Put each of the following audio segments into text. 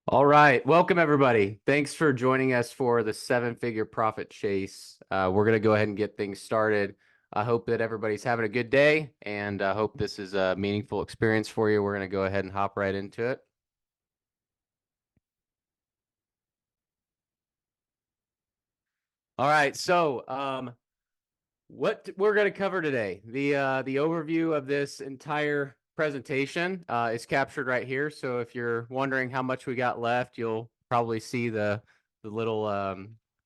All right. Welcome, everybody. Thanks for joining us for the seven-figure profit chase. We're going to go ahead and get things started. I hope that everybody's having a good day, and I hope this is a meaningful experience for you. We're going to go ahead and hop right into it. All right. What we're going to cover today, the overview of this entire presentation is captured right here. So if you're wondering how much we got left, you'll probably see the little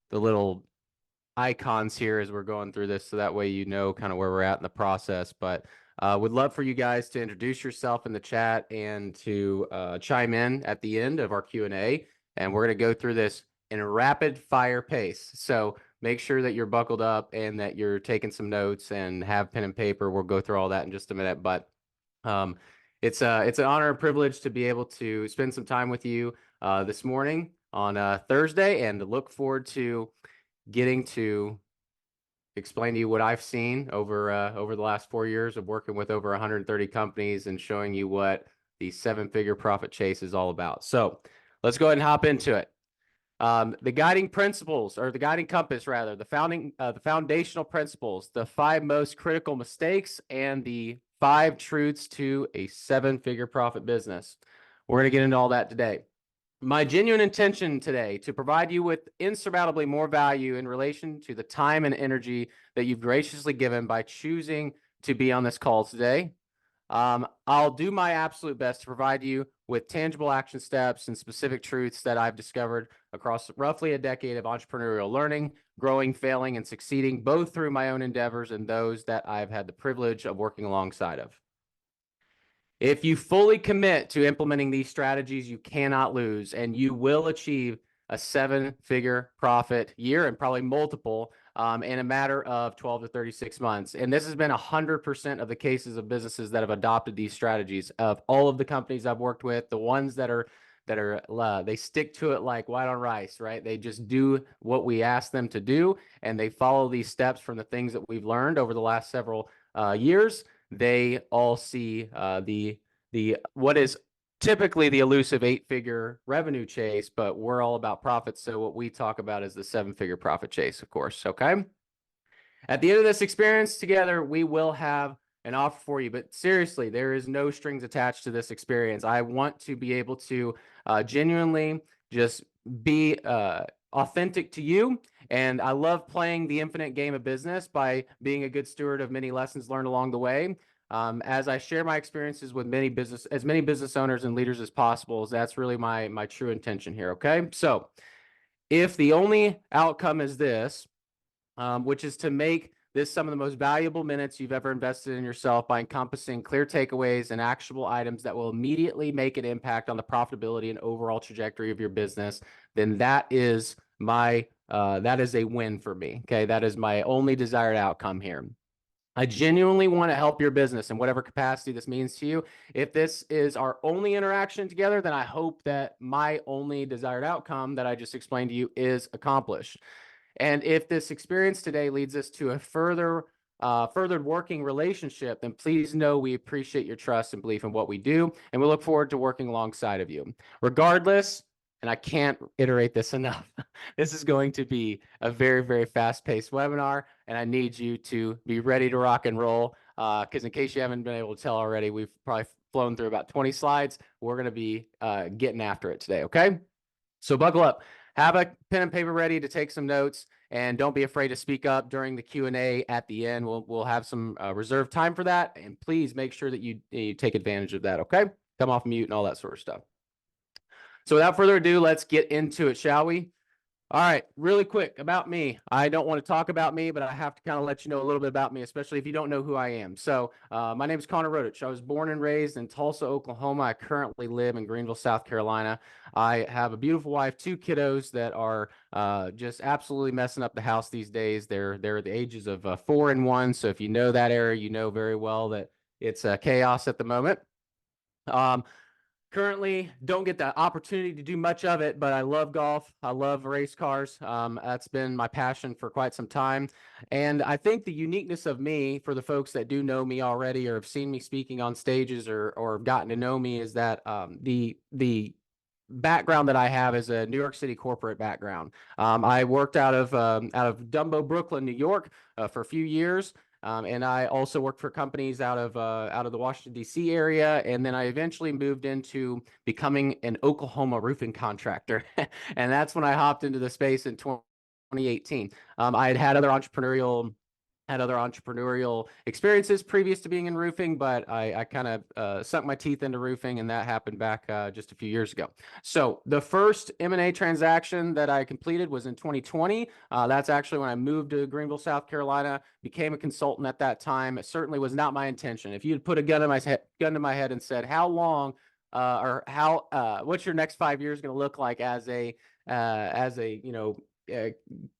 the little icons here as we're going through this, so that way you know kind of where we're at in the process. But would love for you guys to introduce yourself in the chat and to chime in at the end of our Q&A, and we're going to go through this in a rapid fire pace. So make sure that you're buckled up and that you're taking some notes and have pen and paper. We'll go through all that in just a minute, but um, it's an honor and privilege to be able to spend some time with you this morning on Thursday, and to look forward to getting to explain to you what I've seen over the last 4 years of working with over 130 companies and showing you what the seven-figure profit chase is all about. So let's go ahead and hop into it. The guiding principles, or the guiding compass rather, the foundational principles, the 5 most critical mistakes, and the 5 truths to a seven-figure profit business. We're going to get into all that today. My genuine intention today to provide you with insurmountably more value in relation to the time and energy that you've graciously given by choosing to be on this call today. I'll do my absolute best to provide you with tangible action steps and specific truths that I've discovered across roughly a decade of entrepreneurial learning, growing, failing, and succeeding, both through my own endeavors and those that I've had the privilege of working alongside of. If you fully commit to implementing these strategies, you cannot lose, and you will achieve a seven-figure profit year, and probably multiple, in a matter of 12 to 36 months. And this has been 100% of the cases of businesses that have adopted these strategies. Of all of the companies I've worked with, the ones that are they stick to it like white on rice, right? They just do what we ask them to do, and they follow these steps from the things that we've learned over the last several years. They all see the what is typically the elusive 8-figure revenue chase, but we're all about profits. So what we talk about is the 7-figure profit chase, of course. Okay. At the end of this experience together, we will have an offer for you. But seriously, there is no strings attached to this experience. I want to be able to genuinely just be authentic to you. And I love playing the infinite game of business by being a good steward of many lessons learned along the way. As I share my experiences with many business owners and leaders as possible, that's really my true intention here. Okay. So if the only outcome is this, which is to make this some of the most valuable minutes you've ever invested in yourself by encompassing clear takeaways and actionable items that will immediately make an impact on the profitability and overall trajectory of your business, then that is a win for me. Okay, that is my only desired outcome here. I genuinely want to help your business in whatever capacity this means to you. If this is our only interaction together, then I hope that my only desired outcome that I just explained to you is accomplished. And if this experience today leads us to a furthered working relationship, then please know we appreciate your trust and belief in what we do, and we look forward to working alongside of you. Regardless, and I can't iterate this enough, this is going to be a very, very fast-paced webinar, and I need you to be ready to rock and roll, because in case you haven't been able to tell already, we've probably flown through about 20 slides. We're going to be getting after it today, okay? So buckle up. Have a pen and paper ready to take some notes, and don't be afraid to speak up during the Q&A at the end. We'll have some reserved time for that, and please make sure that you take advantage of that, okay? Come off mute and all that sort of stuff. So without further ado, let's get into it, shall we? All right, really quick about me. I don't want to talk about me, but I have to kind of let you know a little bit about me, especially if you don't know who I am. So my name is Connor Rodich. I was born and raised in Tulsa, Oklahoma. I currently live in Greenville, South Carolina. I have a beautiful wife, 2 kiddos that are just absolutely messing up the house these days. They're the ages of 4 and 1. So if you know that area, you know very well that it's chaos at the moment. Currently, don't get the opportunity to do much of it, but I love golf. I love race cars. That's been my passion for quite some time. And I think the uniqueness of me, for the folks that do know me already or have seen me speaking on stages or have gotten to know me, is that the background that I have is a New York City corporate background. I worked out of Dumbo, Brooklyn, New York, for a few years. And I also worked for companies out of the Washington, D.C. area. And then I eventually moved into becoming an Oklahoma roofing contractor. And that's when I hopped into the space in 2018. I had other entrepreneurial experiences previous to being in roofing, but I kind of sunk my teeth into roofing, and that happened back just a few years ago. So the first M&A transaction that I completed was in 2020. That's actually when I moved to Greenville, South Carolina, became a consultant at that time. It certainly was not my intention. If you'd put a gun to my head and said, how long what's your next 5 years going to look like as a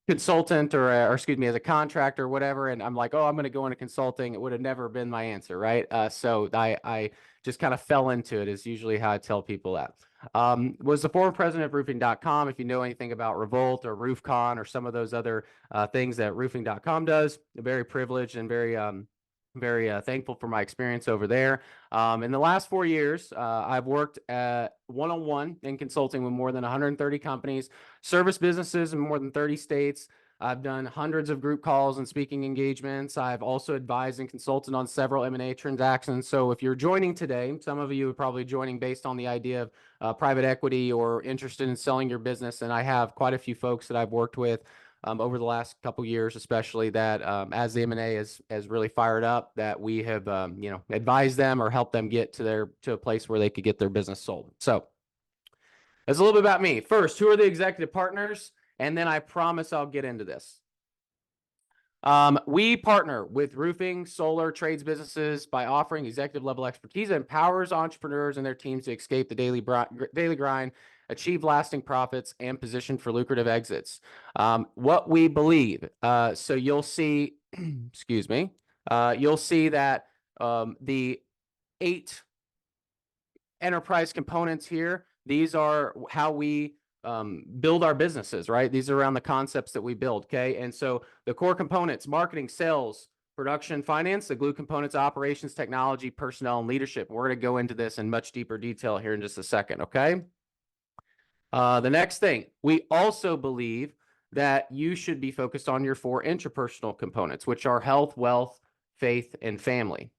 consultant or excuse me, as a contractor or whatever, and I'm like, oh, I'm going to go into consulting, it would have never been my answer, right? So I just kind of fell into it, is usually how I tell people that. Was the former president of roofing.com. If you know anything about Revolt or RoofCon or some of those other things that roofing.com does, very privileged and very thankful for my experience over there. In the last 4 years, I've worked one-on-one in consulting with more than 130 companies, service businesses in more than 30 states. I've done hundreds of group calls and speaking engagements. I've also advised and consulted on several M&A transactions. So if you're joining today, some of you are probably joining based on the idea of private equity or interested in selling your business. And I have quite a few folks that I've worked with over the last couple years, especially that as the M&A has really fired up, that we have advised them or helped them get to a place where they could get their business sold. So that's a little bit about me. First, who are the executive partners? And then I promise I'll get into this. We partner with roofing, solar, trades businesses by offering executive level expertise that empowers entrepreneurs and their teams to escape the daily grind, achieve lasting profits, and position for lucrative exits. What we believe, so you'll see, excuse me, you'll see that the 8 enterprise components here, these are how we build our businesses, right? These are around the concepts that we build, okay? And so the core components: marketing, sales, production, finance. The glue components: operations, technology, personnel, and leadership. We're going to go into this in much deeper detail here in just a second, okay? The next thing, we also believe that you should be focused on your 4 interpersonal components, which are health, wealth, faith, and family.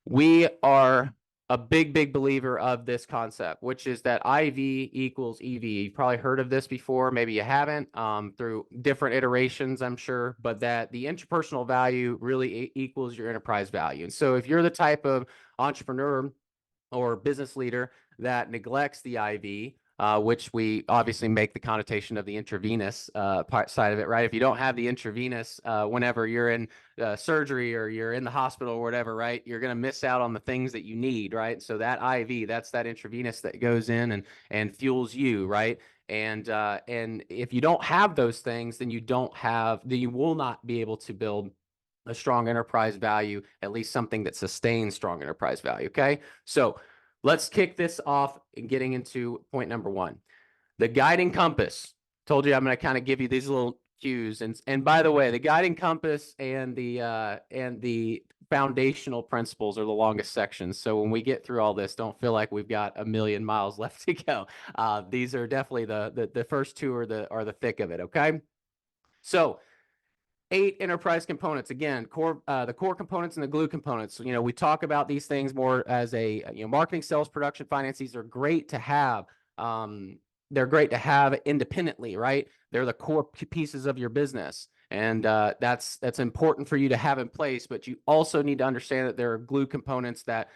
We are a big believer of this concept, which is that IV equals EV. You've probably heard of this before, maybe you haven't, through different iterations, I'm sure, but that the interpersonal value really equals your enterprise value. And so if you're the type of entrepreneur or business leader that neglects the IV, which we obviously make the connotation of the intravenous side of it, right? If you don't have the intravenous whenever you're in surgery or you're in the hospital or whatever, right, you're going to miss out on the things that you need, right? So that IV, that's that intravenous that goes in and fuels you, right? And if you don't have those things, then you will not be able to build a strong enterprise value, at least something that sustains strong enterprise value. Okay. So let's kick this off and getting into point number 1. The guiding compass. Told you I'm going to kind of give you these little cues. And by the way, the guiding compass and the foundational principles are the longest sections. So when we get through all this, don't feel like we've got a million miles left to go. These are definitely the first 2 are the thick of it. Okay. So 8 enterprise components. Again, the core components and the glue components. You know, we talk about these things more as a marketing, sales, production, finance. These are great to have. They're great to have independently, right? They're the core pieces of your business. And that's important for you to have in place, but you also need to understand that there are glue components that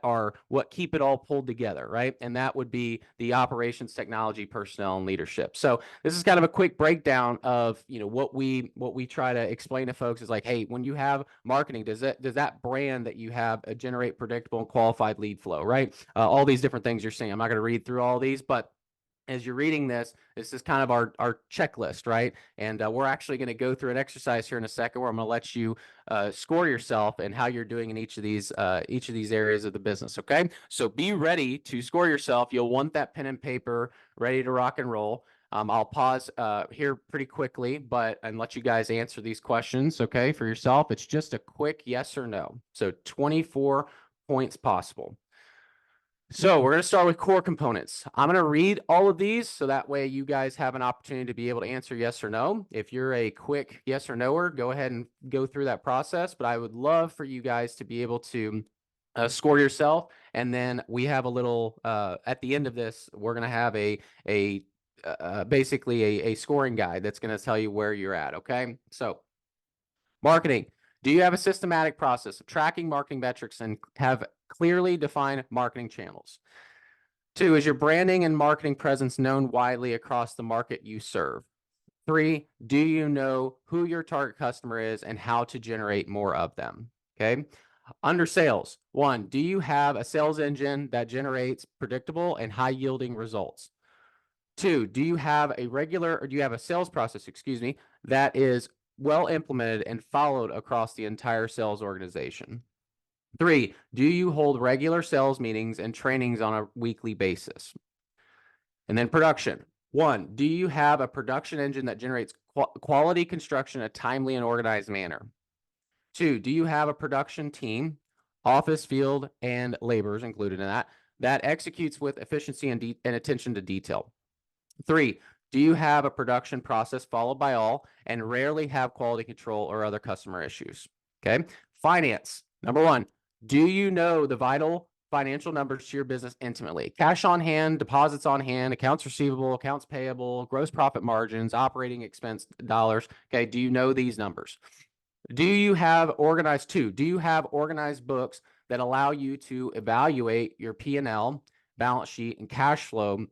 are what keep it all pulled together, right? And that would be the operations, technology, personnel, and leadership. So this is kind of a quick breakdown of what we try to explain to folks is like, hey, when you have marketing, does that brand that you have generate predictable and qualified lead flow, right? All these different things you're seeing. I'm not going to read through all these, but as you're reading this is kind of our checklist, right? And we're actually going to go through an exercise here in a second where I'm going to let you score yourself and how you're doing in each of these areas of the business. Okay, so be ready to score yourself. You'll want that pen and paper ready to rock and roll. I'll pause here pretty quickly, and let you guys answer these questions. Okay, for yourself, it's just a quick yes or no. So 24 points possible. So we're going to start with core components. I'm going to read all of these so that way you guys have an opportunity to be able to answer yes or no. If you're a quick yes or noer, go ahead and go through that process. But I would love for you guys to be able to score yourself. And then we have a little, at the end of this, we're going to have basically a scoring guide that's going to tell you where you're at. Okay. So marketing. Do you have a systematic process of tracking marketing metrics and have clearly defined marketing channels? 2, is your branding and marketing presence known widely across the market you serve? 3, do you know who your target customer is and how to generate more of them? Okay. Under sales, 1, do you have a sales engine that generates predictable and high yielding results? 2, do you have a sales process, that is well implemented and followed across the entire sales organization? 3, do you hold regular sales meetings and trainings on a weekly basis? And then production. 1, do you have a production engine that generates quality construction in a timely and organized manner? 2, do you have a production team, office, field, and laborers included in that executes with efficiency and attention to detail? 3, do you have a production process followed by all and rarely have quality control or other customer issues? Okay. Finance. Number 1, do you know the vital financial numbers to your business intimately? Cash on hand, deposits on hand, accounts receivable, accounts payable, gross profit margins, operating expense dollars. Okay. Do you know these numbers? Do you have organized books that allow you to evaluate your P&L, balance sheet, and cash flow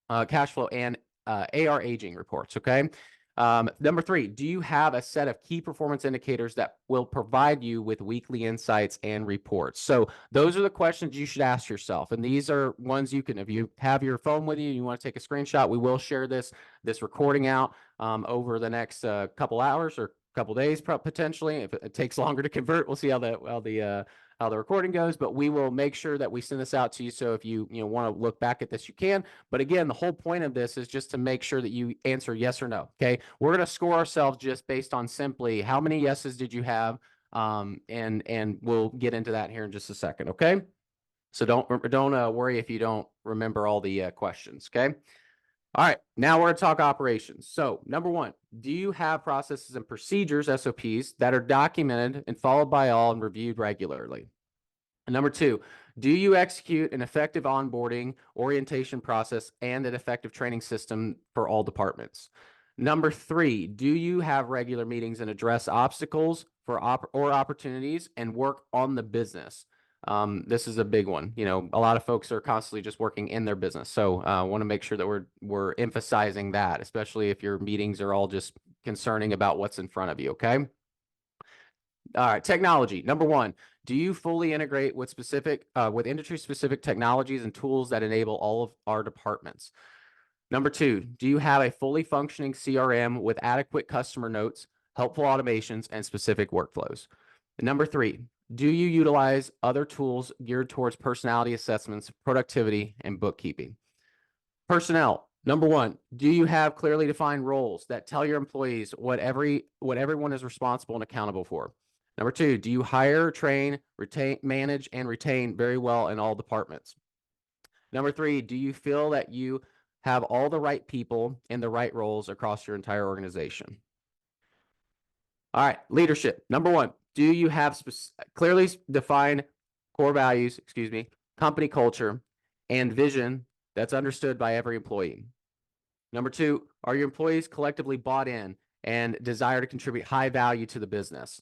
and AR aging reports? Okay. Number 3, do you have a set of key performance indicators that will provide you with weekly insights and reports? So those are the questions you should ask yourself. And these are ones you can, if you have your phone with you and you want to take a screenshot, we will share this recording out over the next couple hours or couple days potentially. If it takes longer to convert, we'll see how the recording goes, but we will make sure that we send this out to you. So if you want to look back at this, you can. But again, the whole point of this is just to make sure that you answer yes or no. Okay. We're going to score ourselves just based on simply how many yeses did you have. And we'll get into that here in just a second. Okay. So don't worry if you don't remember all the questions. Okay. All right, now we're going to talk operations. So number 1, do you have processes and procedures, SOPs, that are documented and followed by all and reviewed regularly? And number 2, do you execute an effective onboarding orientation process and an effective training system for all departments? Number 3, do you have regular meetings and address obstacles or opportunities and work on the business? This is a big one. A lot of folks are constantly just working in their business. So I want to make sure that we're emphasizing that, especially if your meetings are all just concerning about what's in front of you. Okay. All right. Technology. Number 1, do you fully integrate with industry specific technologies and tools that enable all of our departments? Number 2, do you have a fully functioning CRM with adequate customer notes, helpful automations, and specific workflows? And number 3, do you utilize other tools geared towards personality assessments, productivity, and bookkeeping? Personnel. Number 1, do you have clearly defined roles that tell your employees what everyone is responsible and accountable for? Number 2, do you hire, train, manage, and retain very well in all departments? Number 3, do you feel that you have all the right people in the right roles across your entire organization? All right, leadership. Number 1, do you have clearly defined core values, company culture, and vision that's understood by every employee? Number 2, are your employees collectively bought in and desire to contribute high value to the business?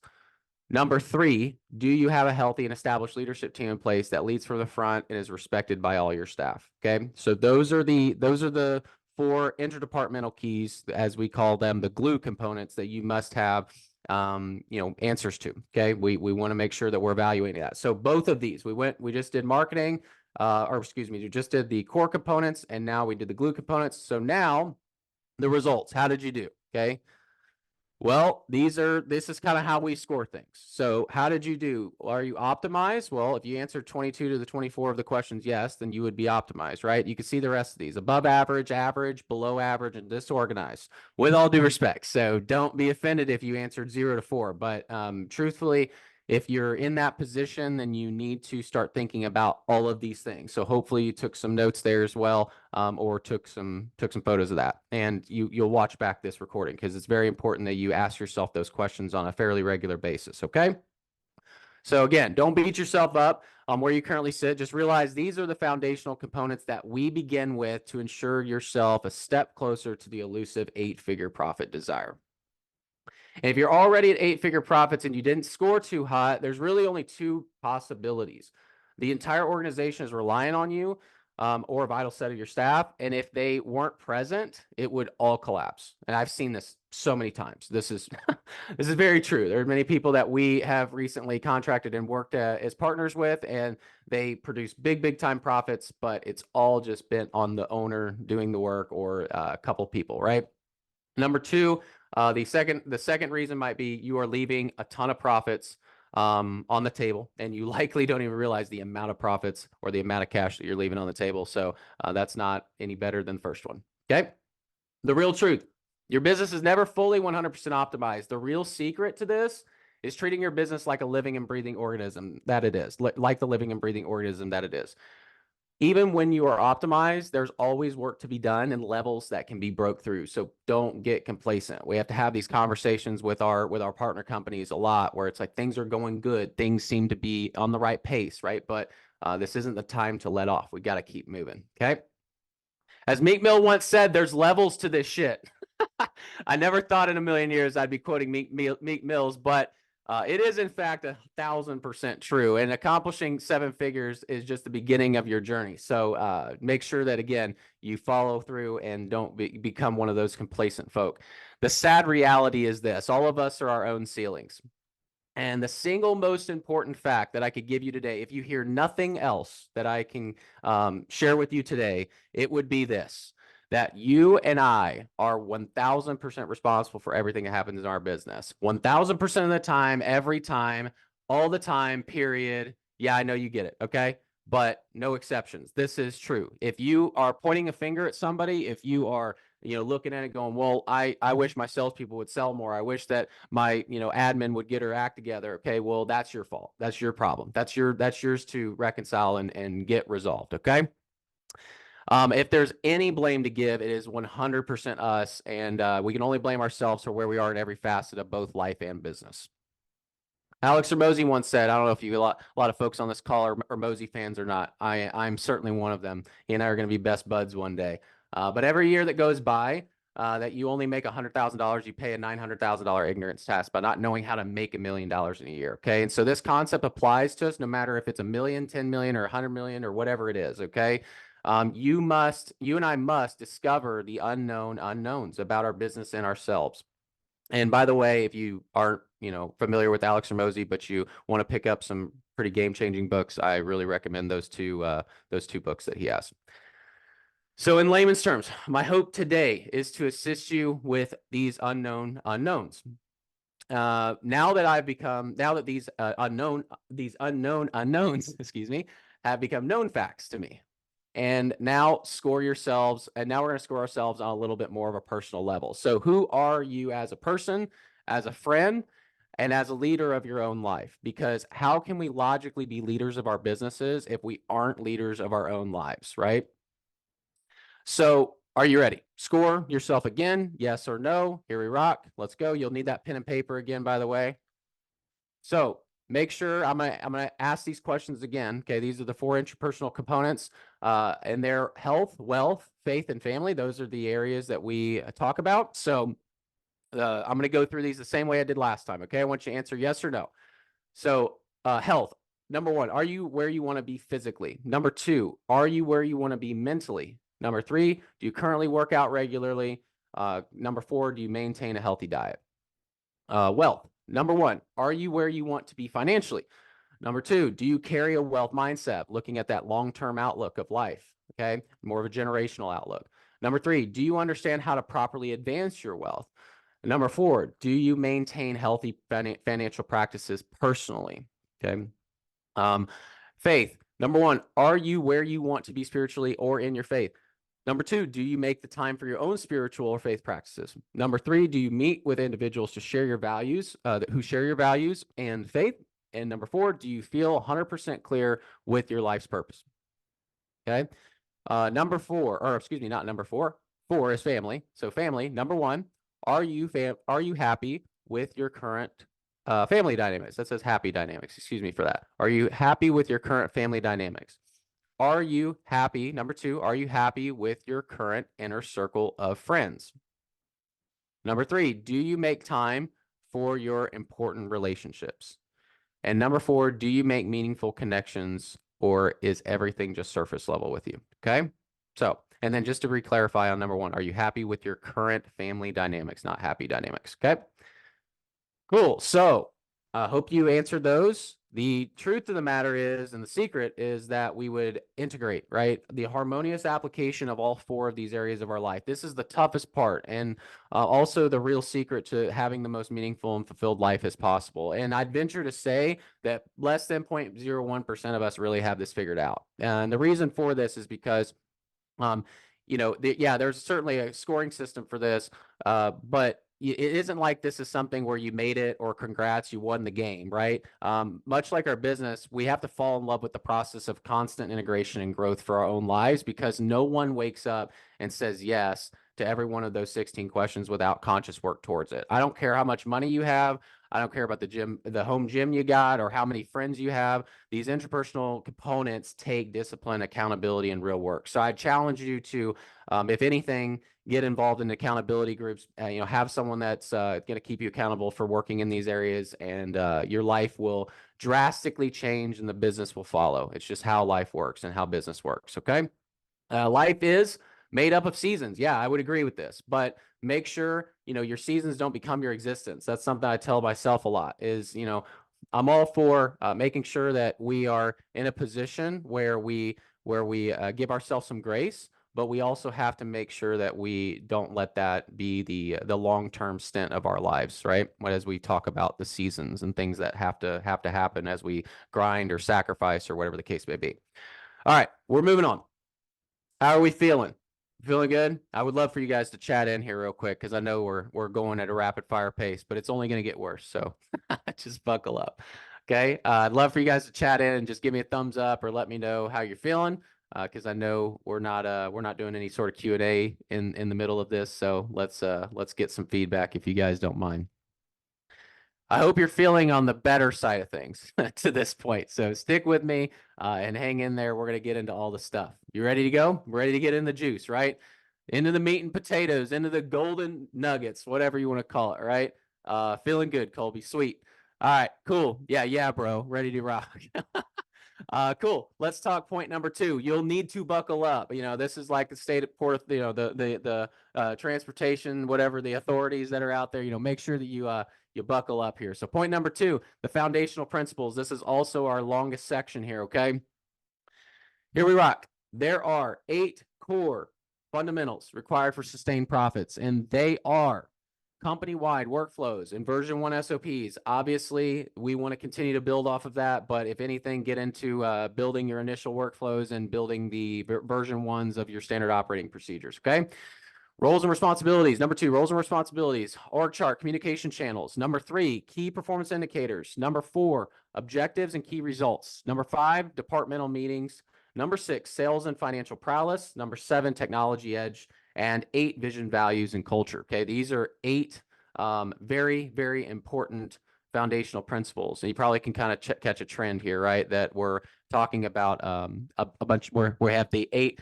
Number 3, do you have a healthy and established leadership team in place that leads from the front and is respected by all your staff? Okay, so those are the 4 interdepartmental keys, as we call them, the glue components that you must have answers to. Okay, we want to make sure that we're evaluating that. So both of these, we just did marketing, we just did the core components, and now we did the glue components. So now the results. How did you do? Okay. Well, this is kind of how we score things. So how did you do? Are you optimized? Well, if you answered 22 to the 24 of the questions, yes, then you would be optimized, right? You can see the rest of these: above average, average, below average, and disorganized, with all due respect. So don't be offended if you answered 0 to 4. But truthfully, If you're in that position, then you need to start thinking about all of these things. So hopefully you took some notes there as well, or took some photos of that, and you'll watch back this recording because it's very important that you ask yourself those questions on a fairly regular basis. Okay. So again, don't beat yourself up on where you currently sit. Just realize these are the foundational components that we begin with to ensure yourself a step closer to the elusive 8-figure profit desire. And if you're already at 8-figure profits and you didn't score too hot, there's really only two possibilities. The entire organization is relying on you, or a vital set of your staff. And if they weren't present, it would all collapse. And I've seen this so many times. This is this is very true. There are many people that we have recently contracted and worked as partners with, and they produce big time profits, but it's all just been on the owner doing the work or a couple people, right? Number two, the second reason might be you are leaving a ton of profits on the table, and you likely don't even realize the amount of profits or the amount of cash that you're leaving on the table. So that's not any better than the first one. Okay. The real truth, your business is never fully 100% optimized. The real secret to this is treating your business like a living and breathing organism that it is, like the living and breathing organism that it is. Even when you are optimized, there's always work to be done and levels that can be broke through. So don't get complacent. We have to have these conversations with our partner companies a lot, where it's like things are going good, things seem to be on the right pace, right? But this isn't the time to let off. We got to keep moving. Okay. As Meek Mill once said, there's levels to this shit. I never thought in a million years I'd be quoting Meek Mills, but it is in fact 1,000% true. And accomplishing 7 figures is just the beginning of your journey. So make sure that, again, you follow through and don't become one of those complacent folk. The sad reality is this: all of us are our own ceilings. And the single most important fact that I could give you today, if you hear nothing else that I can share with you today, it would be this: that you and I are 1,000% responsible for everything that happens in our business. 1,000% of the time, every time, all the time, period. Yeah, I know you get it, okay? But no exceptions. This is true. If you are pointing a finger at somebody, if you are looking at it going, well, I wish my salespeople would sell more. I wish that my, admin would get her act together. Okay, well, that's your fault. That's your problem. That's yours to reconcile and get resolved. Okay. If there's any blame to give, it is 100% us, and we can only blame ourselves for where we are in every facet of both life and business. Alex Hormozi once said, I don't know if a lot of folks on this call are Hormozi fans or not. I'm certainly one of them. He and I are going to be best buds one day. But every year that goes by, that you only make $100,000, you pay a $900,000 ignorance tax by not knowing how to make $1 million in a year. Okay. And so this concept applies to us no matter if it's 1 million, 10 million, or 100 million, or whatever it is. Okay. You and I must discover the unknown unknowns about our business and ourselves. And by the way, if you aren't, familiar with Alex Hormozi, but you want to pick up some pretty game-changing books, I really recommend those two books that he has. So in layman's terms, my hope today is to assist you with these unknown unknowns. Now that these unknown unknowns, excuse me, have become known facts to me. And now we're going to score ourselves on a little bit more of a personal level. So who are you as a person, as a friend, and as a leader of your own life? Because how can we logically be leaders of our businesses if we aren't leaders of our own lives, right? So are you ready? Score yourself again, yes or no. Here we rock. Let's go. You'll need that pen and paper again, by the way. So make sure I'm gonna ask these questions again. Okay, these are the 4 interpersonal components, and they're health, wealth, faith, and family. Those are the areas that we talk about. So I'm gonna go through these the same way I did last time. Okay, I want you to answer yes or no. So health. Number 1, are you where you want to be physically? Number 2, are you where you want to be mentally? Number 3, do you currently work out regularly? Number 4, do you maintain a healthy diet? Wealth. Number 1, are you where you want to be financially? Number 2, do you carry a wealth mindset, looking at that long-term outlook of life? Okay, more of a generational outlook. Number 3, do you understand how to properly advance your wealth? Number 4, do you maintain healthy financial practices personally? Okay. Faith. Number 1, are you where you want to be spiritually or in your faith? Number 2, do you make the time for your own spiritual or faith practices? Number 3, do you meet with individuals to share your values, who share your values and faith? And number 4, do you feel 100% clear with your life's purpose? Okay. Number 4, or excuse me, not number 4. 4 is family. So family, number 1, are you happy with your current family dynamics? That says happy dynamics. Excuse me for that. Are you happy with your current family dynamics? Are you happy? Number 2, are you happy with your current inner circle of friends? Number 3, do you make time for your important relationships? And number 4, do you make meaningful connections, or is everything just surface level with you? Okay. So, and then just to re-clarify on number 1, are you happy with your current family dynamics, not happy dynamics? Okay. Cool. So I hope you answered those. The truth of the matter is, and the secret is, that we would integrate, right? The harmonious application of all 4 of these areas of our life. This is the toughest part, and also the real secret to having the most meaningful and fulfilled life as possible. And I'd venture to say that less than 0.01% of us really have this figured out. And the reason for this is because there's certainly a scoring system for this, but it isn't like this is something where you made it or congrats, you won the game, right? Much like our business, we have to fall in love with the process of constant integration and growth for our own lives, because no one wakes up and says yes to every one of those 16 questions without conscious work towards it. I don't care how much money you have. I don't care about the home gym you got, or how many friends you have. These interpersonal components take discipline, accountability, and real work. So I challenge you to, if anything, get involved in accountability groups. Have someone that's going to keep you accountable for working in these areas, and your life will drastically change, and the business will follow. It's just how life works and how business works. Okay. Life is made up of seasons. Yeah, I would agree with this, but make sure, your seasons don't become your existence. That's something I tell myself a lot is, I'm all for making sure that we are in a position where we give ourselves some grace, but we also have to make sure that we don't let that be the long-term stint of our lives, right? As we talk about the seasons and things that have to happen as we grind or sacrifice or whatever the case may be. All right, we're moving on. How are we feeling? Feeling good? I would love for you guys to chat in here real quick, because I know we're going at a rapid fire pace, but it's only going to get worse. So just buckle up. Okay. I'd love for you guys to chat in and just give me a thumbs up or let me know how you're feeling. Because I know we're not doing any sort of Q&A in the middle of this. So let's get some feedback if you guys don't mind. I hope you're feeling on the better side of things to this point. So stick with me and hang in there. We're going to get into all the stuff. You ready to go? We're ready to get in the juice, right? Into the meat and potatoes, into the golden nuggets, whatever you want to call it, right? Feeling good, Colby. Sweet. All right, cool. Yeah, bro. Ready to rock. Cool. Let's talk point number 2. You'll need to buckle up. This is like the state of port, the transportation, whatever the authorities that are out there, make sure that you buckle up here. So point number 2, the foundational principles. This is also our longest section here. Okay. Here we rock. There are 8 core fundamentals required for sustained profits, and they are company-wide workflows and version 1 SOPs. Obviously, we want to continue to build off of that, but if anything, get into building your initial workflows and building the version 1s of your standard operating procedures. Okay. Roles and responsibilities. Number 2, roles and responsibilities. Org chart, communication channels. Number 3, key performance indicators. Number 4, objectives and key results. Number 5, departmental meetings. Number 6, sales and financial prowess. Number 7, technology edge. And 8, vision, values, and culture. Okay, these are 8 very, very important foundational principles. And you probably can kind of catch a trend here, right? That we're talking about a bunch where we have the 8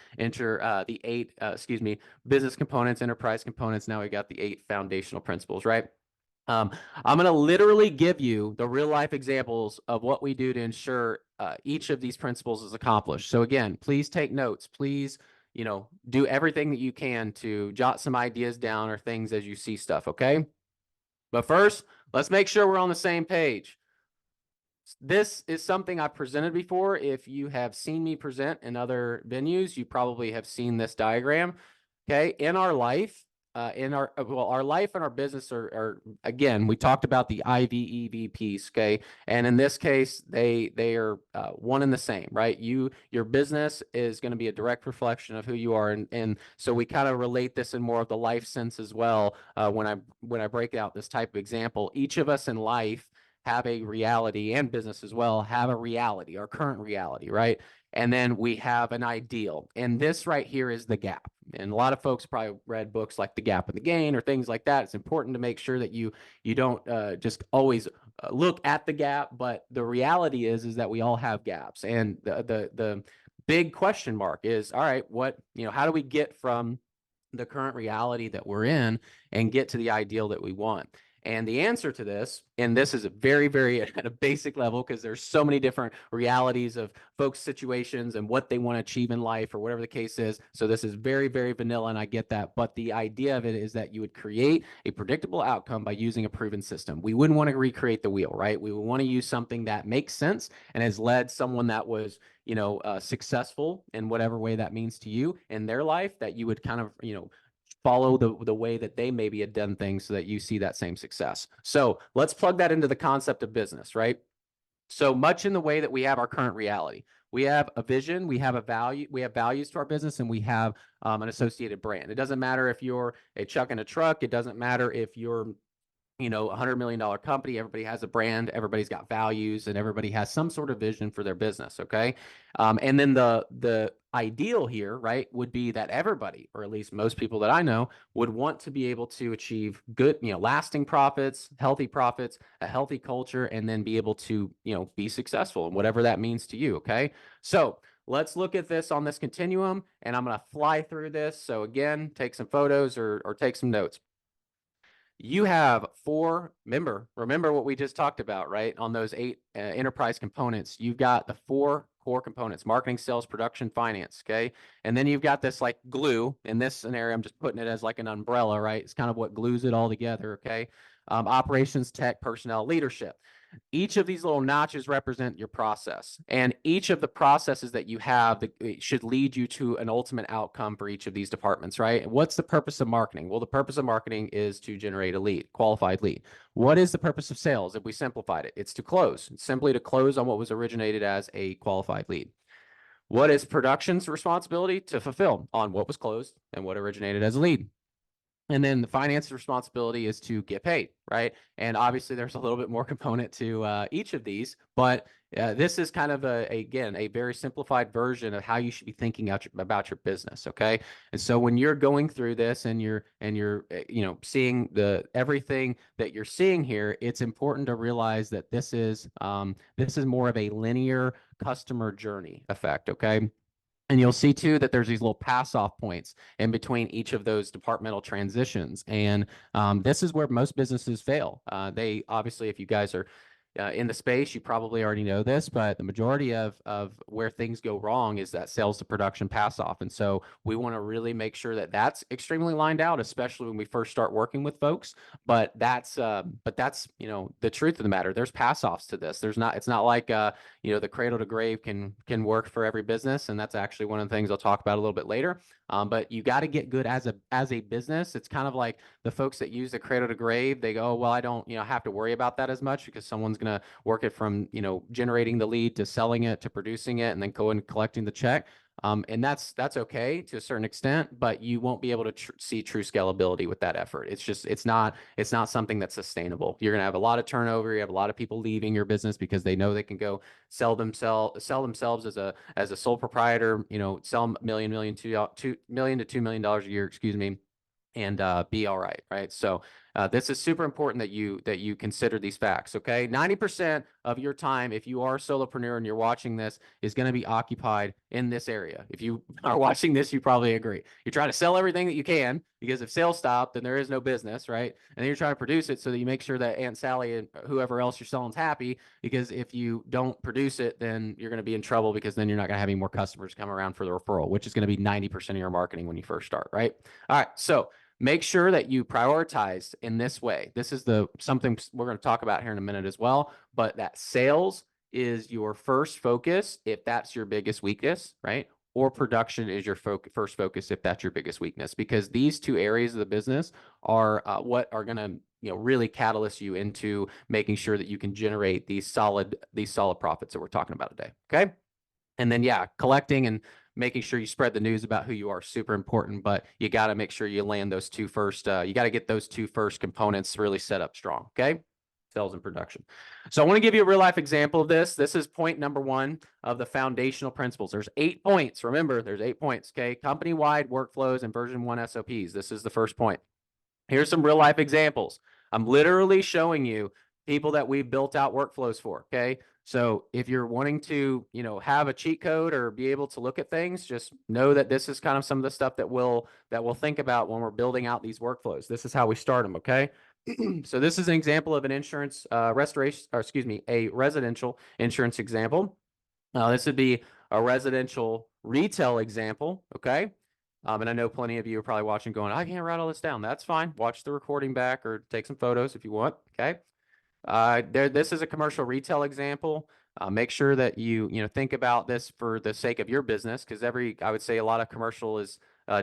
business components, enterprise components. Now we got the 8 foundational principles, right? I'm going to literally give you the real life examples of what we do to ensure each of these principles is accomplished. So again, please take notes. Please, do everything that you can to jot some ideas down or things as you see stuff. Okay. But first, let's make sure we're on the same page. This is something I've presented before. If you have seen me present in other venues, you probably have seen this diagram. Okay. In our life, our life and our business are again, we talked about the IVEV piece. Okay. And in this case, they are one and the same, right? Your business is going to be a direct reflection of who you are. And so we kind of relate this in more of the life sense as well. When I break out this type of example, each of us in life have a reality, and business as well have a reality, our current reality, right? And then we have an ideal. And this right here is the gap. And a lot of folks probably read books like The Gap and the Gain or things like that. It's important to make sure that you don't just always look at the gap, but the reality is that we all have gaps. And the big question mark is, all right, what, how do we get from the current reality that we're in and get to the ideal that we want? And the answer to this, and this is a very, very at a basic level, because there's so many different realities of folks' situations and what they want to achieve in life or whatever the case is. So this is very, very vanilla, and I get that. But the idea of it is that you would create a predictable outcome by using a proven system. We wouldn't want to recreate the wheel, right? We would want to use something that makes sense and has led someone that was, successful in whatever way that means to you in their life, that you would kind of, follow the way that they maybe had done things so that you see that same success. So let's plug that into the concept of business, right? So much in the way that we have our current reality. We have a vision, we have a value, we have values to our business, and we have an associated brand. It doesn't matter if you're a Chuck in a truck. It doesn't matter if you're $100 million company. Everybody has a brand, everybody's got values, and everybody has some sort of vision for their business. Okay. And then the ideal here, right, would be that everybody, or at least most people that I know, would want to be able to achieve good, lasting profits, a healthy culture, and then be able to, be successful in whatever that means to you. Okay. So let's look at this on this continuum, and I'm going to fly through this. So again, take some photos or take some notes. You have remember what we just talked about, right? On those 8 enterprise components, you've got the 4 core components: marketing, sales, production, finance. Okay. And then you've got this like glue. In this scenario, I'm just putting it as like an umbrella, right? It's kind of what glues it all together. Okay. Operations, tech, personnel, leadership. Each of these little notches represent your process, and each of the processes that you have should lead you to an ultimate outcome for each of these departments, right? What's the purpose of marketing? Well, the purpose of marketing is to generate a lead, qualified lead. What is the purpose of sales? If we simplified it, it's to close. It's simply to close on what was originated as a qualified lead. What is production's responsibility? To fulfill on what was closed and what originated as a lead. And then the finance responsibility is to get paid, right? And obviously there's a little bit more component to each of these, but this is kind of again, a very simplified version of how you should be thinking about your business. Okay. And so when you're going through this and you're seeing everything that you're seeing here, it's important to realize that this is more of a linear customer journey effect. Okay. And you'll see too that there's these little pass off points in between each of those departmental transitions. And this is where most businesses fail. They obviously, if you guys are in the space, you probably already know this, but the majority of where things go wrong is that sales to production pass off. And so we want to really make sure that that's extremely lined out, especially when we first start working with folks. But that's the truth of the matter. There's pass offs to this. It's not like the cradle to grave can work for every business, and that's actually one of the things I'll talk about a little bit later. But you got to get good as a business. It's kind of like the folks that use the cradle to grave. They go, well, I don't have to worry about that as much because someone's going to work it from generating the lead to selling it to producing it and then going and collecting the check. And that's okay to a certain extent, but you won't be able to see true scalability with that effort. It's not something that's sustainable. You're going to have a lot of turnover. You have a lot of people leaving your business because they know they can go sell themselves as a sole proprietor, sell $1 million to $2 million a year, excuse me, and be all right, right? So this is super important that you consider these facts. Okay, 90% of your time, if you are a solopreneur and you're watching this, is going to be occupied in this area. If you are watching this, you probably agree. You're trying to sell everything that you can, because if sales stop, then there is no business, right? And then you're trying to produce it so that you make sure that Aunt Sally and whoever else you're selling's happy. Because if you don't produce it, then you're going to be in trouble, because then you're not going to have any more customers come around for the referral, which is going to be 90% of your marketing when you first start, right? All right, so make sure that you prioritize in this way. This is something we're going to talk about here in a minute as well, but that sales is your first focus if that's your biggest weakness, right? Or production is your first focus if that's your biggest weakness, because these two areas of the business are what are going to really catalyst you into making sure that you can generate these solid profits that we're talking about today. Okay. And then, collecting and making sure you spread the news about who you are, super important, but you got to make sure you land those two first. You got to get those two first components really set up strong. Okay. sales and production. So I want to give you a real life example of this. This is point number 1 of the foundational principles. There's 8 points. Remember, there's 8 points. Okay. Company-wide workflows and version 1 SOPs. This is the first point. Here's some real life examples. I'm literally showing you people that we've built out workflows for. Okay. So if you're wanting to, have a cheat code or be able to look at things, just know that this is kind of some of the stuff that we'll think about when we're building out these workflows. This is how we start them. Okay. So this is an example of an insurance restoration, or excuse me, a residential insurance example. This would be a residential retail example. Okay. And I know plenty of you are probably watching going, I can't write all this down. That's fine. Watch the recording back or take some photos if you want. Okay. This is a commercial retail example. Make sure that you think about this for the sake of your business, because I would say a lot of commercial is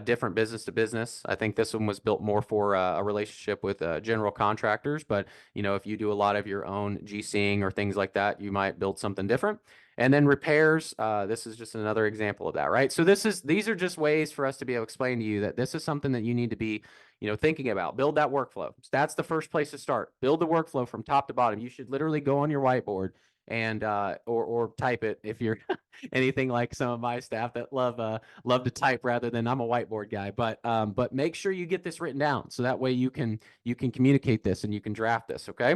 different business to business. I think this one was built more for a relationship with general contractors, but if you do a lot of your own GCing or things like that, you might build something different. And then repairs, this is just another example of that, right? So these are just ways for us to be able to explain to you that this is something that you need to be thinking about. Build that workflow. So that's the first place to start. Build the workflow from top to bottom. You should literally go on your whiteboard and or type it if you're anything like some of my staff that love to type rather than I'm a whiteboard guy. But make sure you get this written down so that way you can communicate this and you can draft this. Okay.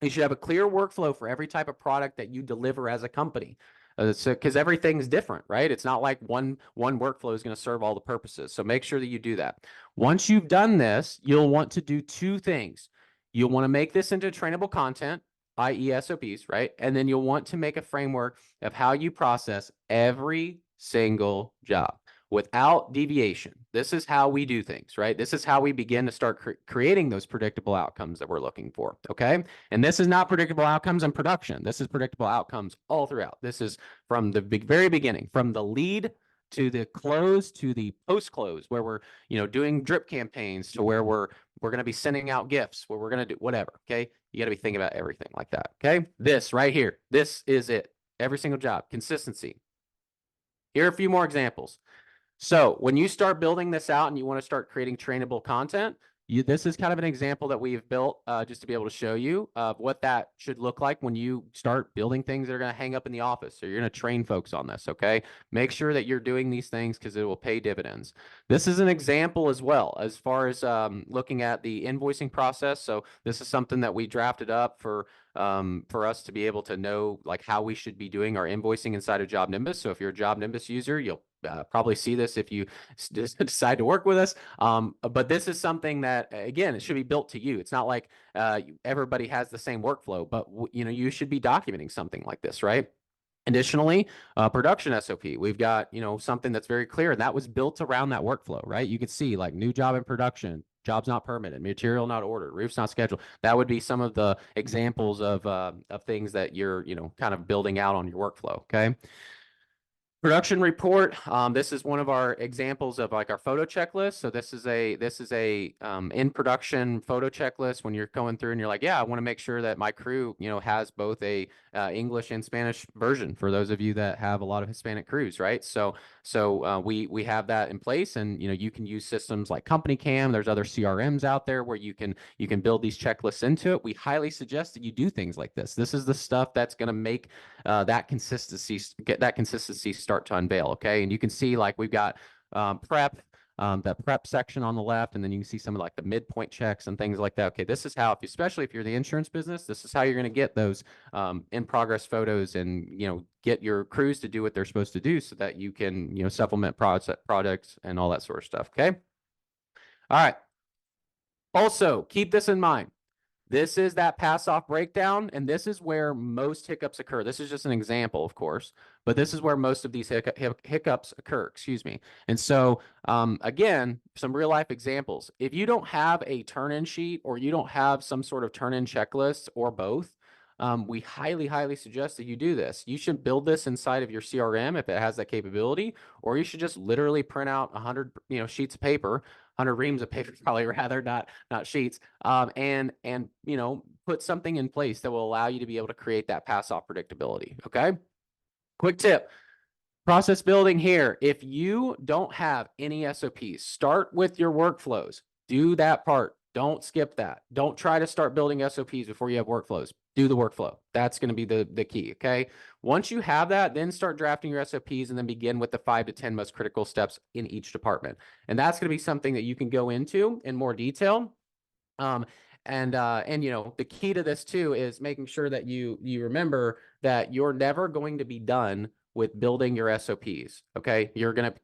You should have a clear workflow for every type of product that you deliver as a company. Because everything's different, right? It's not like one workflow is going to serve all the purposes. So make sure that you do that. Once you've done this, you'll want to do 2 things. You'll want to make this into trainable content, i.e. SOPs, right? And then you'll want to make a framework of how you process every single job without deviation. This is how we do things, right? This is how we begin to start creating those predictable outcomes that we're looking for, okay? And this is not predictable outcomes in production. This is predictable outcomes all throughout. This is from the very beginning, from the lead to the close to the post-close, where we're, doing drip campaigns, to where we're going to be sending out gifts, where we're going to do whatever, okay? You got to be thinking about everything like that, okay? This right here, this is it. Every single job, consistency. Here are a few more examples. So when you start building this out and you want to start creating trainable content, this is kind of an example that we've built just to be able to show you what that should look like when you start building things that are going to hang up in the office. So you're going to train folks on this, okay? Make sure that you're doing these things because it will pay dividends. This is an example as well as far as looking at the invoicing process. So this is something that we drafted up for us to be able to know like how we should be doing our invoicing inside of Job Nimbus. So if you're a Job Nimbus user, you'll probably see this if you decide to work with us. But this is something that, again, it should be built to you. It's not like everybody has the same workflow, but you should be documenting something like this, right? Additionally, production SOP, we've got, something that's very clear, and that was built around that workflow, right? You could see like new job in production, jobs not permitted, material not ordered, roofs not scheduled. That would be some of the examples of things that you're, kind of building out on your workflow, okay? Production report. This is one of our examples of like our photo checklist. So this is a in production photo checklist when you're going through and you're like, yeah, I want to make sure that my crew, has both a English and Spanish version for those of you that have a lot of Hispanic crews, right? So we have that in place, and you can use systems like Company Cam. There's other CRMs out there where you can build these checklists into it. We highly suggest that you do things like this. This is the stuff that's going to make that consistency start to unveil. Okay. And you can see like we've got prep, that prep section on the left, and then you can see some of like the midpoint checks and things like that. Okay. This is how, especially if you're the insurance business, this is how you're going to get those in progress photos and, get your crews to do what they're supposed to do so that you can, supplement products and all that sort of stuff. Okay. All right. Also keep this in mind. This is that pass-off breakdown, and this is where most hiccups occur. This is just an example, of course, but this is where most of these hiccups occur, excuse me. And so, again, some real-life examples. If you don't have a turn-in sheet or you don't have some sort of turn-in checklist or both, we highly, highly suggest that you do this. You should build this inside of your CRM if it has that capability, or you should just literally print out 100, sheets of paper, 100 reams of paper, probably rather, not sheets, and put something in place that will allow you to be able to create that pass-off predictability. Okay. Quick tip. Process building here. If you don't have any SOPs, start with your workflows. Do that part. Don't skip that. Don't try to start building SOPs before you have workflows. Do the workflow. That's going to be the key. Okay. Once you have that, then start drafting your SOPs and then begin with the 5 to 10 most critical steps in each department. And that's going to be something that you can go into in more detail. And you know, the key to this too is making sure that you remember that you're never going to be done with building your SOPs. Okay. You're going to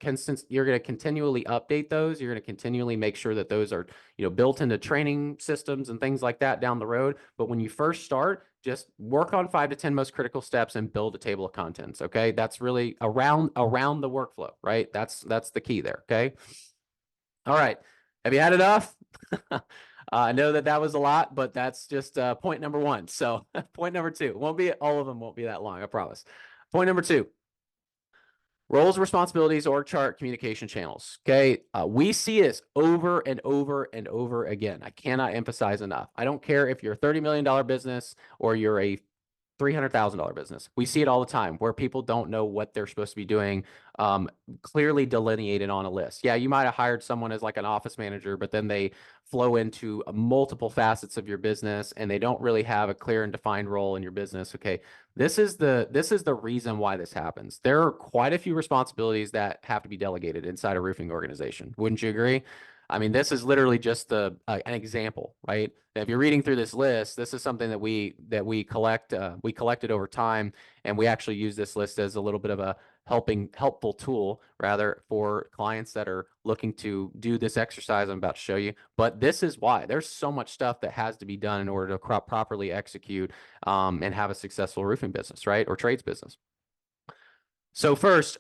continually update those. You're going to continually make sure that those are, you know, built into training systems and things like that down the road. But when you first start, just work on 5 to 10 most critical steps and build a table of contents. Okay. That's really around the workflow, right? That's the key there. Okay. All right. Have you had enough? I know that was a lot, but that's just point number 1. So point number 2, all of them won't be that long, I promise. Point number 2, roles, responsibilities, org chart, communication channels. Okay. We see this over and over and over again. I cannot emphasize enough. I don't care if you're a $30 million business or you're a $300,000 business. We see it all the time where people don't know what they're supposed to be doing, clearly delineated on a list. Yeah, you might have hired someone as like an office manager, but then they flow into multiple facets of your business and they don't really have a clear and defined role in your business. Okay, this is the reason why this happens. There are quite a few responsibilities that have to be delegated inside a roofing organization. Wouldn't you agree? I mean, this is literally just an example, right? If you're reading through this list, this is something that we collected over time, and we actually use this list as a little bit of a helpful tool, rather, for clients that are looking to do this exercise I'm about to show you. But this is why there's so much stuff that has to be done in order to properly execute and have a successful roofing business, right, or trades business. So first,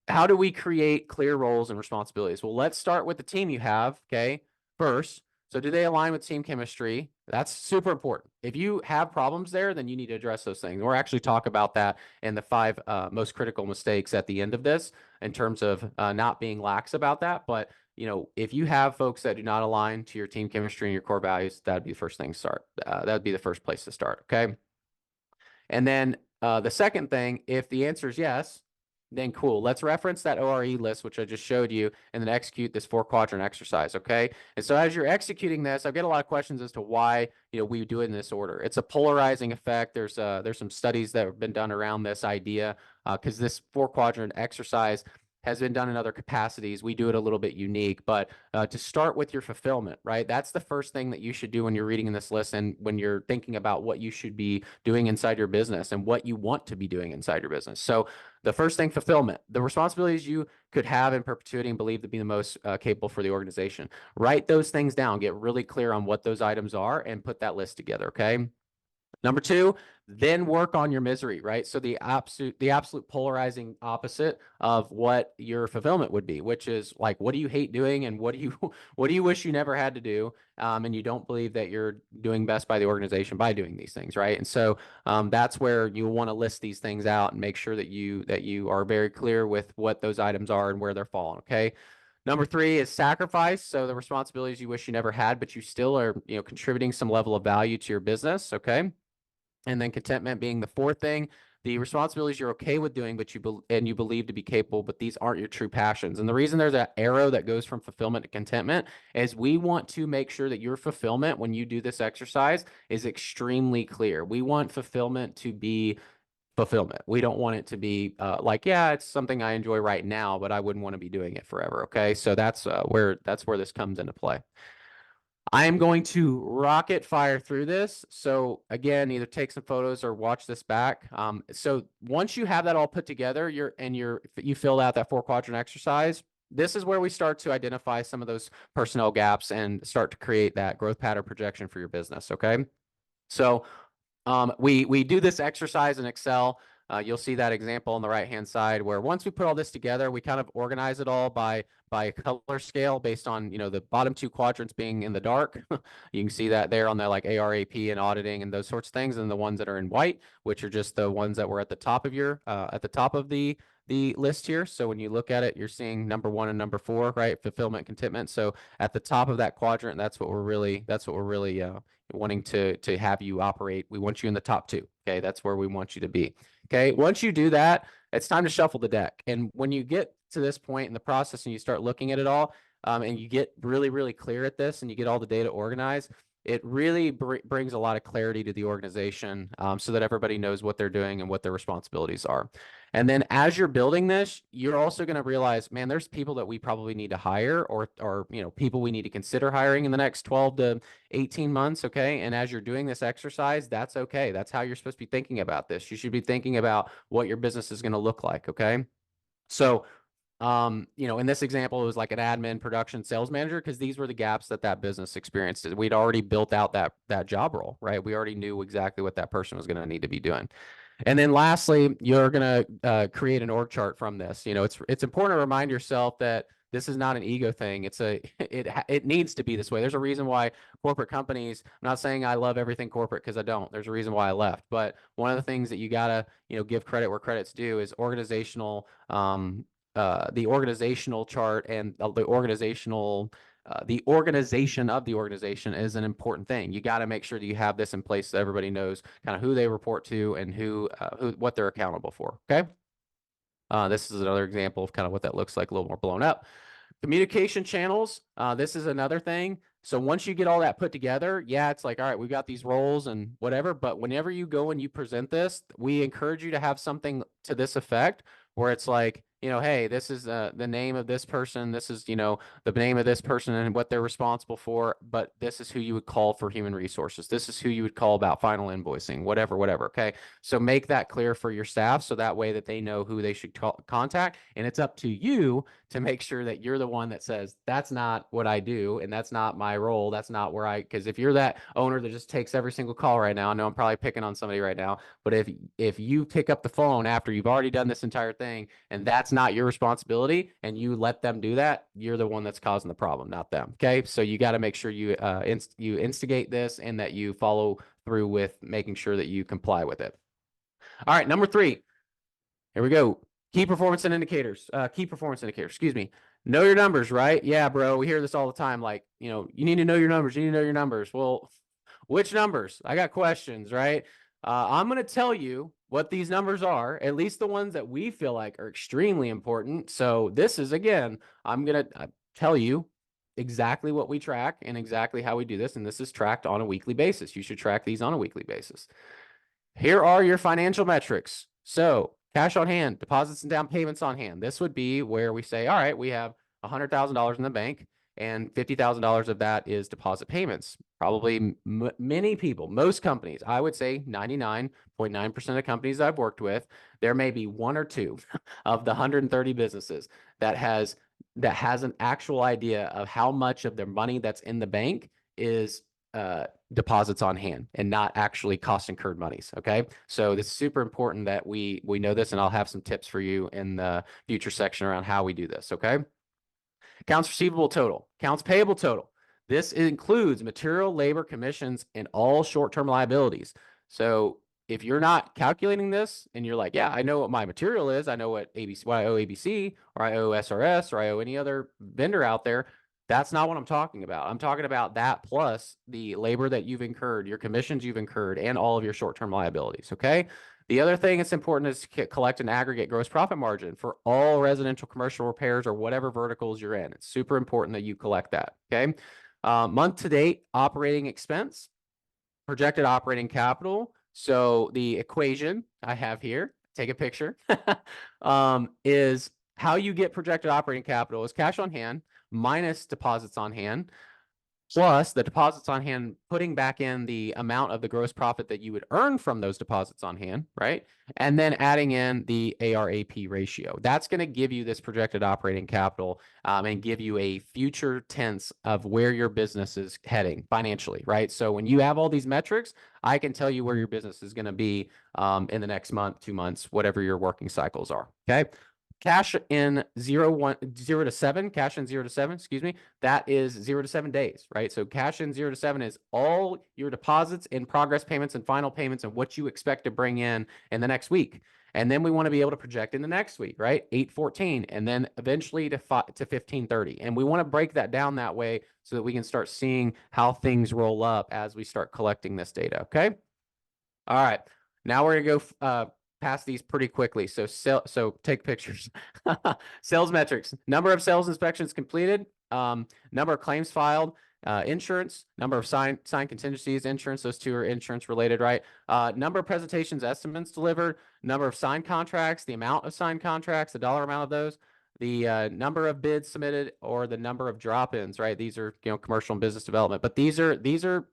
how do we create clear roles and responsibilities? Well, let's start with the team you have, okay, first. So do they align with team chemistry? That's super important. If you have problems there, then you need to address those things. We'll actually talk about that in the 5 most critical mistakes at the end of this in terms of not being lax about that. But, you know, if you have folks that do not align to your team chemistry and your core values, that'd be the first thing to start. That'd be the first place to start, okay? And then the second thing, if the answer is yes, then cool. Let's reference that ORE list, which I just showed you, and then execute this 4-quadrant exercise, okay? And so as you're executing this, I've got a lot of questions as to why, you know, we do it in this order. It's a polarizing effect. There's some studies that have been done around this idea because this 4-quadrant exercise has been done in other capacities. We do it a little bit unique, but to start with your fulfillment, right? That's the first thing that you should do when you're reading this list and when you're thinking about what you should be doing inside your business and what you want to be doing inside your business. So the first thing, fulfillment, the responsibilities you could have in perpetuity and believe to be the most capable for the organization. Write those things down, get really clear on what those items are and put that list together, okay? Number 2, then work on your misery, right? So the absolute polarizing opposite of what your fulfillment would be, which is like, what do you hate doing and what do you wish you never had to do? And you don't believe that you're doing best by the organization by doing these things, right? And so that's where you want to list these things out and make sure that you are very clear with what those items are and where they're falling, okay? Number 3 is sacrifice. So the responsibilities you wish you never had, but you still are, you know, contributing some level of value to your business, okay? And then contentment being the 4th thing, the responsibilities you're okay with doing, but you believe to be capable, but these aren't your true passions. And the reason there's that arrow that goes from fulfillment to contentment is we want to make sure that your fulfillment, when you do this exercise, is extremely clear. We want fulfillment to be fulfillment. We don't want it to be like, yeah, it's something I enjoy right now, but I wouldn't want to be doing it forever. Okay, so that's where this comes into play. I am going to rocket fire through this. So again, either take some photos or watch this back. So once you have that all put together, you filled out that 4-quadrant exercise, this is where we start to identify some of those personnel gaps and start to create that growth pattern projection for your business. Okay. So we do this exercise in Excel. You'll see that example on the right-hand side where once we put all this together, we kind of organize it all by color scale based on, you know, the bottom 2 quadrants being in the dark. You can see that there on the like ARAP and auditing and those sorts of things, and the ones that are in white, which are just the ones that were at the top of the list here. So when you look at it, you're seeing number 1 and number 4, right? Fulfillment, contentment. So at the top of that quadrant, that's what we're really wanting to have you operate. We want you in the top 2. Okay, that's where we want you to be. Okay, once you do that, it's time to shuffle the deck. And when you get to this point in the process and you start looking at it all, and you get really, really clear at this and you get all the data organized, it really brings a lot of clarity to the organization, so that everybody knows what they're doing and what their responsibilities are. And then as you're building this, you're also going to realize, man, there's people that we probably need to hire, or people we need to consider hiring in the next 12 to 18 months. Okay. And as you're doing this exercise, that's okay. That's how you're supposed to be thinking about this. You should be thinking about what your business is going to look like. Okay. So, in this example, it was like an admin, production, sales manager, because these were the gaps that business experienced. We'd already built out that job role, right? We already knew exactly what that person was going to need to be doing. And then lastly, you're going to create an org chart from this. It's important to remind yourself that this is not an ego thing. It needs to be this way. There's a reason why corporate companies, I'm not saying I love everything corporate, because I don't. There's a reason why I left. But one of the things that you got to, give credit where credit's due is the organizational chart and the organization of the organization is an important thing. You got to make sure that you have this in place so everybody knows kind of who they report to and what they're accountable for. Okay. This is another example of kind of what that looks like, a little more blown up. Communication channels. This is another thing. So once you get all that put together, yeah, it's like, all right, we've got these roles and whatever, but whenever you go and you present this, we encourage you to have something to this effect where it's like, hey, this is the name of this person. This is, the name of this person and what they're responsible for. But this is who you would call for human resources. This is who you would call about final invoicing, whatever. Okay. So make that clear for your staff so that way that they know who they should contact. And it's up to you to make sure that you're the one that says, that's not what I do. And that's not my role. That's not where because if you're that owner that just takes every single call right now, I know I'm probably picking on somebody right now, but if you pick up the phone after you've already done this entire thing and that's not your responsibility and you let them do that, you're the one that's causing the problem, not them. Okay. So you got to make sure you instigate this and that you follow through with making sure that you comply with it. All right. Number 3, here we go. Key performance indicators, excuse me. Know your numbers, right? Yeah, bro. We hear this all the time. Like, you need to know your numbers. You need to know your numbers. Well, which numbers? I got questions, right? I'm going to tell you what these numbers are, at least the ones that we feel like are extremely important. So this is, again, I'm going to tell you exactly what we track and exactly how we do this. And this is tracked on a weekly basis. You should track these on a weekly basis. Here are your financial metrics. So cash on hand, deposits and down payments on hand. This would be where we say, all right, we have $100,000 in the bank and $50,000 of that is deposit payments. Probably many people, most companies, I would say 99.9% of companies I've worked with, there may be one or two of the 130 businesses that has an actual idea of how much of their money that's in the bank is deposits on hand and not actually cost incurred monies. Okay. So this is super important that we know this, and I'll have some tips for you in the future section around how we do this. Okay. Accounts receivable total, accounts payable total. This includes material, labor, commissions, and all short-term liabilities. So if you're not calculating this and you're like, yeah, I know what my material is, I know what I owe ABC, or I owe SRS, or I owe any other vendor out there, that's not what I'm talking about. I'm talking about that plus the labor that you've incurred, your commissions you've incurred, and all of your short-term liabilities. Okay. The other thing that's important is to collect an aggregate gross profit margin for all residential, commercial repairs, or whatever verticals you're in. It's super important that you collect that. Okay. Month to date operating expense, projected operating capital. So the equation I have here, take a picture, is how you get projected operating capital is cash on hand minus deposits on hand, plus the deposits on hand, putting back in the amount of the gross profit that you would earn from those deposits on hand, right? And then adding in the ARAP ratio. That's going to give you this projected operating capital and give you a future tense of where your business is heading financially, right? So when you have all these metrics, I can tell you where your business is going to be in the next month, 2 months, whatever your working cycles are, okay? Cash in 0 to 7, cash in 0 to 7, excuse me, that is 0 to 7 days, right? So cash in 0 to 7 is all your deposits and progress payments and final payments and what you expect to bring in the next week. And then we want to be able to project in the next week, right? 8/14, and then eventually to 15/30. And we want to break that down that way so that we can start seeing how things roll up as we start collecting this data, okay? All right. Now we're going to go past these pretty quickly. So take pictures. Sales metrics: number of sales inspections completed, number of claims filed, insurance, number of signed contingencies, insurance. Those two are insurance related, right? Number of presentations, estimates delivered, number of signed contracts, the amount of signed contracts, the dollar amount of those, the number of bids submitted, or the number of drop-ins, right? These are, commercial and business development, but these are,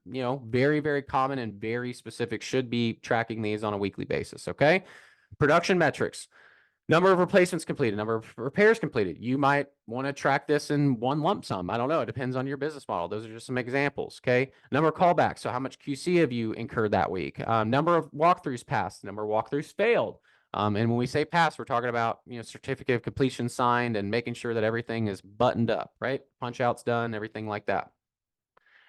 very, very common and very specific. Should be tracking these on a weekly basis. Okay. Production metrics: number of replacements completed, number of repairs completed. You might want to track this in one lump sum. I don't know. It depends on your business model. Those are just some examples. Okay. Number of callbacks. So how much QC have you incurred that week? Number of walkthroughs passed, number of walkthroughs failed. And when we say pass, we're talking about, certificate of completion signed and making sure that everything is buttoned up, right? Punch outs done, everything like that.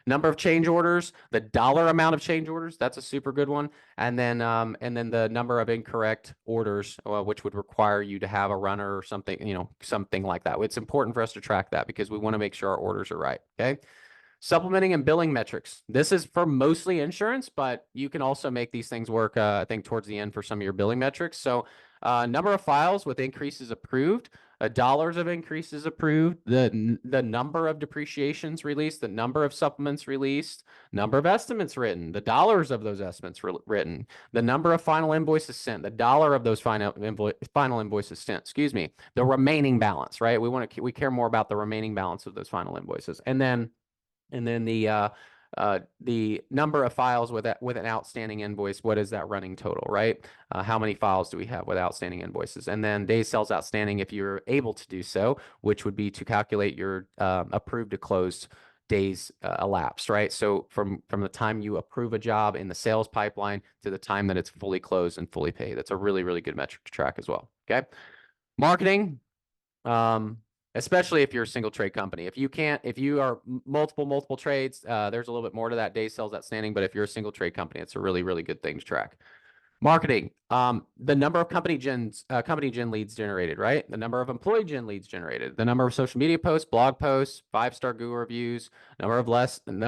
Number of change orders, the dollar amount of change orders, that's a super good one. And then the number of incorrect orders, which would require you to have a runner or something, something like that. It's important for us to track that because we want to make sure our orders are right. Okay. Supplementing and billing metrics. This is for mostly insurance, but you can also make these things work, I think, towards the end for some of your billing metrics. So number of files with increases approved, dollars of increases approved, the number of depreciations released, the number of supplements released, number of estimates written, the dollars of those estimates written, the number of final invoices sent, the dollar of those final invoices sent, the remaining balance, right? We care more about the remaining balance of those final invoices. And then the number of files with an outstanding invoice. What is that running total, right? How many files do we have with outstanding invoices? And then days sales outstanding, if you're able to do so, which would be to calculate your approved to closed days elapsed, right? So from the time you approve a job in the sales pipeline to the time that it's fully closed and fully paid. That's a really, really good metric to track as well. Okay. Marketing. Especially if you're a single trade company. If you are multiple trades, there's a little bit more to that day sales outstanding, but if you're a single trade company, it's a really, really good thing to track. Marketing, the number of company gen leads generated, right? The number of employee gen leads generated, the number of social media posts, blog posts, 5-star Google reviews, number of less than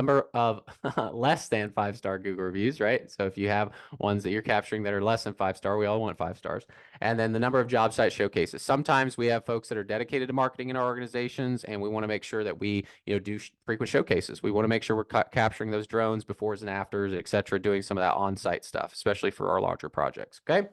5-star Google reviews, right? So if you have ones that you're capturing that are less than 5-star, we all want 5 stars. And then the number of job site showcases. Sometimes we have folks that are dedicated to marketing in our organizations, and we want to make sure that we, do frequent showcases. We want to make sure we're capturing those drones befores and afters, et cetera, doing some of that on-site stuff, especially for our larger projects. Okay.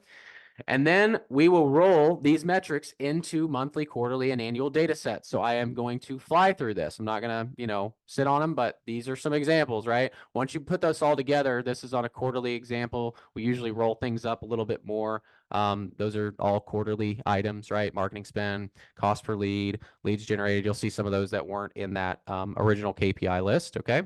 And then we will roll these metrics into monthly, quarterly, and annual data sets. So I am going to fly through this. I'm not going to, sit on them, but these are some examples, right? Once you put those all together, this is on a quarterly example. We usually roll things up a little bit more. Those are all quarterly items, right? Marketing spend, cost per lead, leads generated. You'll see some of those that weren't in that original KPI list. Okay.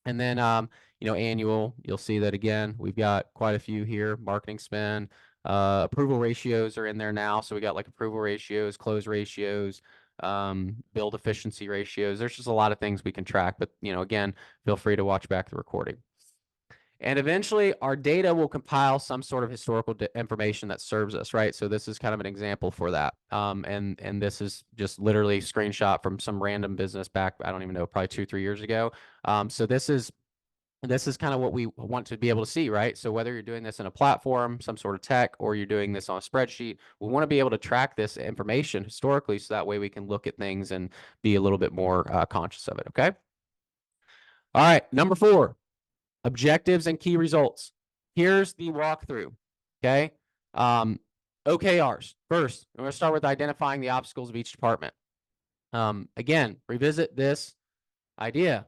And then, annual, you'll see that again, we've got quite a few here. Marketing spend, approval ratios are in there now. So we got like approval ratios, close ratios, build efficiency ratios. There's just a lot of things we can track, but again, feel free to watch back the recording. And eventually our data will compile some sort of historical information that serves us, right? So this is kind of an example for that. And this is just literally screenshot from some random business back, I don't even know, probably 2-3 years ago. So this is kind of what we want to be able to see, right? So whether you're doing this in a platform, some sort of tech, or you're doing this on a spreadsheet, we want to be able to track this information historically, so that way we can look at things and be a little bit more conscious of it. Okay. All right. Number 4. Objectives and key results. Here's the walkthrough. Okay. OKRs. First, we're going to start with identifying the obstacles of each department. Again, revisit this idea.